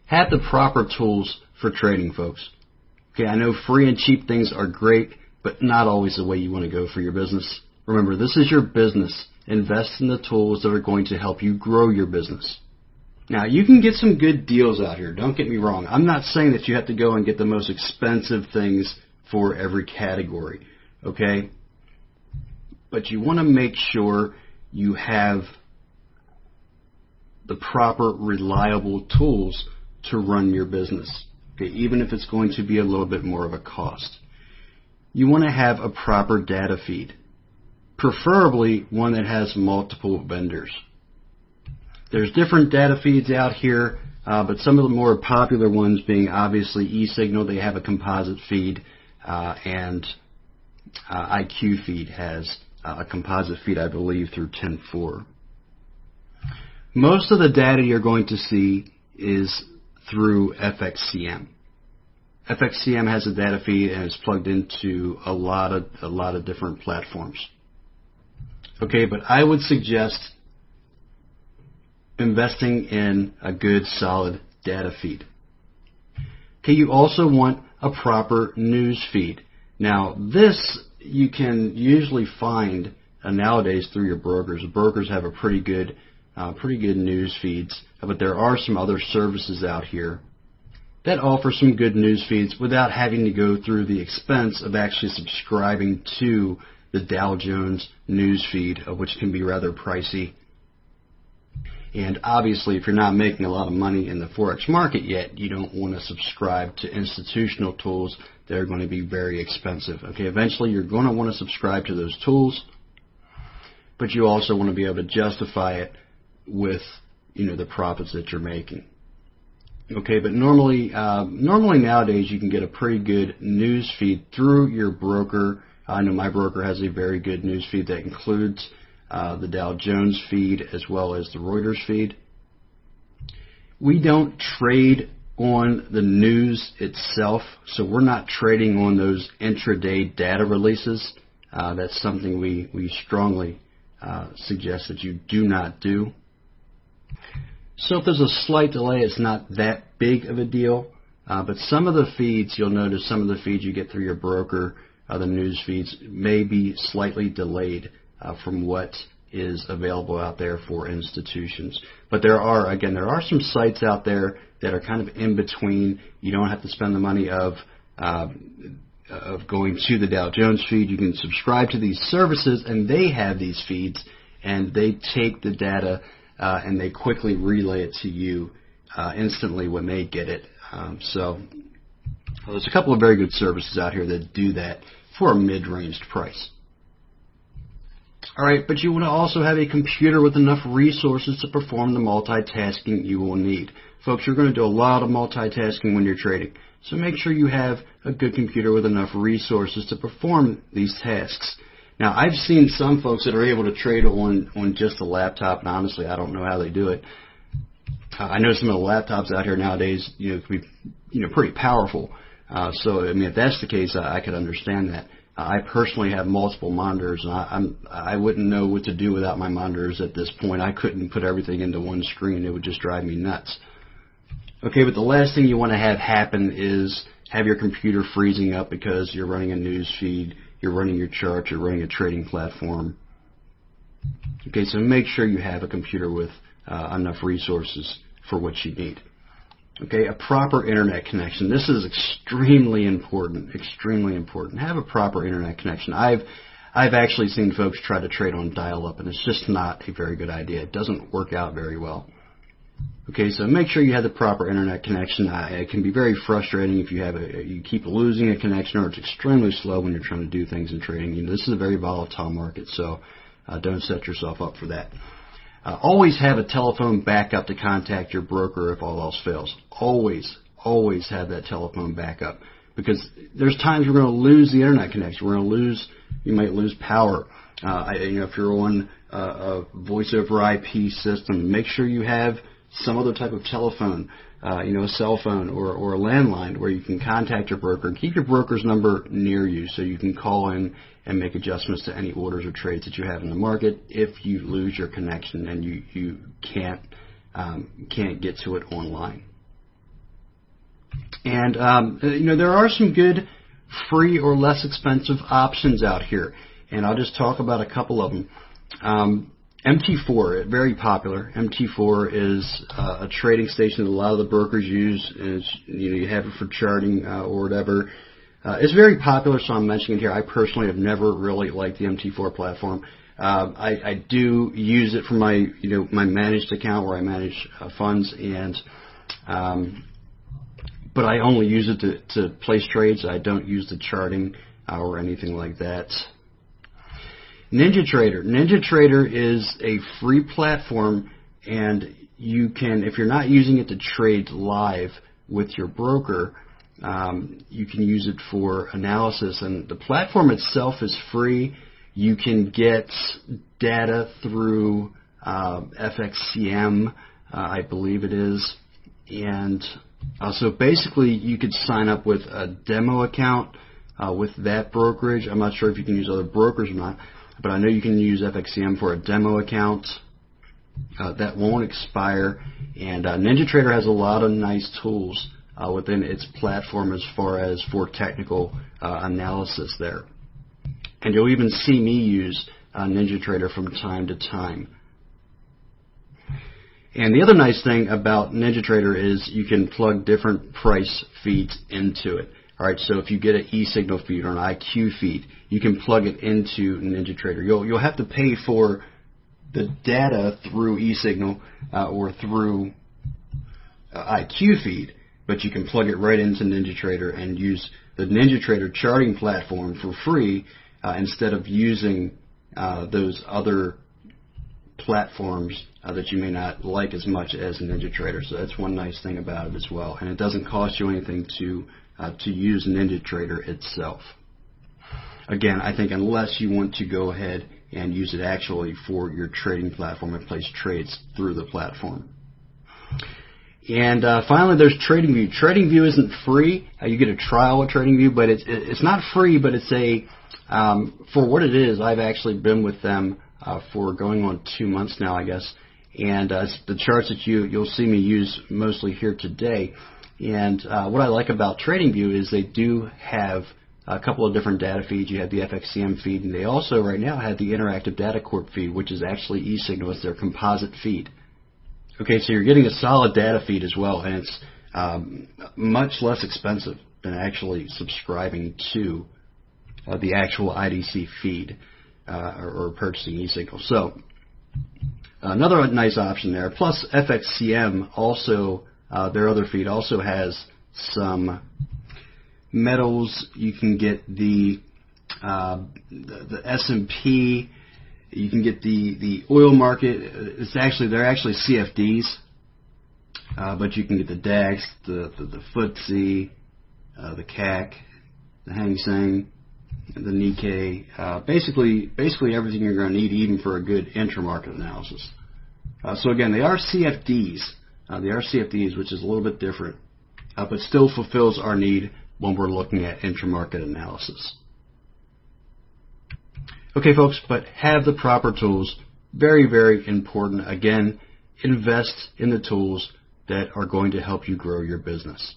Have the proper tools for trading, folks. Okay, I know free and cheap things are great, but not always the way you want to go for your business. Remember, this is your business. Invest in the tools that are going to help you grow your business. Now, you can get some good deals out here. Don't get me wrong. I'm not saying that you have to go and get the most expensive things for every category, okay? But you want to make sure you have the proper, reliable tools to run your business, okay, even if it's going to be a little bit more of a cost. You want to have a proper data feed, preferably one that has multiple vendors. There's different data feeds out here, but some of the more popular ones being obviously eSignal, they have a composite feed, and IQ feed has a composite feed, I believe, through 10.4. Most of the data you're going to see is through FXCM. FXCM has a data feed and is plugged into a lot of different platforms. Okay, but I would suggest investing in a good, solid data feed. Okay, you also want a proper news feed. Now, this you can usually find nowadays through your brokers. Brokers have a pretty good news feeds, but there are some other services out here that offer some good news feeds without having to go through the expense of actually subscribing to the Dow Jones news feed, which can be rather pricey. And obviously, if you're not making a lot of money in the Forex market yet, you don't want to subscribe to institutional tools that are going to be very expensive. Okay, eventually you're going to want to subscribe to those tools, but you also want to be able to justify it with, the profits that you're making. Okay, but normally nowadays you can get a pretty good news feed through your broker. I know my broker has a very good news feed that includes the Dow Jones feed as well as the Reuters feed. We don't trade on the news itself, so we're not trading on those intraday data releases. That's something we strongly suggest that you do not do. So if there's a slight delay, it's not that big of a deal. But some of the feeds, you'll notice some of the feeds you get through your broker, the news feeds, may be slightly delayed from what is available out there for institutions. But there are some sites out there that are kind of in between. You don't have to spend the money of going to the Dow Jones feed. You can subscribe to these services, and they have these feeds, and they take the data and they quickly relay it to you instantly when they get it. So there's a couple of very good services out here that do that for a mid-ranged price. All right, but you want to also have a computer with enough resources to perform the multitasking you will need. Folks, you're going to do a lot of multitasking when you're trading, so make sure you have a good computer with enough resources to perform these tasks. Now, I've seen some folks that are able to trade on just a laptop, and honestly, I don't know how they do it. I know some of the laptops out here nowadays, can be, pretty powerful. So, if that's the case, I could understand that. I personally have multiple monitors, and I wouldn't know what to do without my monitors at this point. I couldn't put everything into one screen. It would just drive me nuts. Okay, but the last thing you want to have happen is have your computer freezing up because you're running a news feed, you're running your charts, you're running a trading platform. Okay, so make sure you have a computer with enough resources for what you need. Okay, a proper internet connection. This is extremely important. Extremely important. Have a proper internet connection. I've actually seen folks try to trade on dial-up, and it's just not a very good idea. It doesn't work out very well. Okay, so make sure you have the proper internet connection. It can be very frustrating if you keep losing a connection, or it's extremely slow when you're trying to do things in trading. This is a very volatile market, so don't set yourself up for that. Always have a telephone backup to contact your broker if all else fails. Always have that telephone backup, because there's times we're going to lose the internet connection. You might lose power. If you're on a voice over IP system, make sure you have some other type of telephone, a cell phone or a landline where you can contact your broker, and keep your broker's number near you so you can call in and make adjustments to any orders or trades that you have in the market if you lose your connection and you can't get to it online. And there are some good free or less expensive options out here, and I'll just talk about a couple of them. MT4, very popular. MT4 is a trading station that a lot of the brokers use. You have it for charting or whatever. It's very popular, so I'm mentioning it here. I personally have never really liked the MT4 platform. I do use it for my my managed account where I manage funds, but I only use it to place trades. I don't use the charting or anything like that. NinjaTrader. NinjaTrader is a free platform, and you can, if you're not using it to trade live with your broker, you can use it for analysis. And the platform itself is free. You can get data through FXCM, I believe it is, and so basically you could sign up with a demo account with that brokerage. I'm not sure if you can use other brokers or not, but I know you can use FXCM for a demo account. That won't expire, and NinjaTrader has a lot of nice tools within its platform as far as for technical analysis there. And you'll even see me use NinjaTrader from time to time. And the other nice thing about NinjaTrader is you can plug different price feeds into it. All right, so if you get an eSignal feed or an IQ feed, you can plug it into NinjaTrader. You'll have to pay for the data through eSignal or through IQ feed, but you can plug it right into NinjaTrader and use the NinjaTrader charting platform for free instead of using those other platforms that you may not like as much as NinjaTrader. So that's one nice thing about it as well, and it doesn't cost you anything to use NinjaTrader itself. Again, I think unless you want to go ahead and use it actually for your trading platform and place trades through the platform. And finally, there's TradingView. TradingView isn't free. You get a trial with TradingView, but it's not free, but it's for what it is. I've actually been with them for going on 2 months now, I guess. And the charts that you'll see me use mostly here today. And what I like about TradingView is they do have a couple of different data feeds. You have the FXCM feed, and they also right now have the Interactive Data Corp feed, which is actually eSignal. It's their composite feed. Okay, so you're getting a solid data feed as well, and it's much less expensive than actually subscribing to the actual IDC feed or purchasing eSignal. So another nice option there. Plus FXCM also, their other feed also has some metals. You can get the S&P. You can get the oil market. They're actually CFDs, but you can get the DAX, the FTSE, the CAC, the Hang Seng, the Nikkei. Basically everything you're going to need, even for a good intramarket analysis. So again, they are CFDs. Which is a little bit different, but still fulfills our need when we're looking at intramarket analysis. Okay, folks, but have the proper tools. Very, very important. Again, invest in the tools that are going to help you grow your business.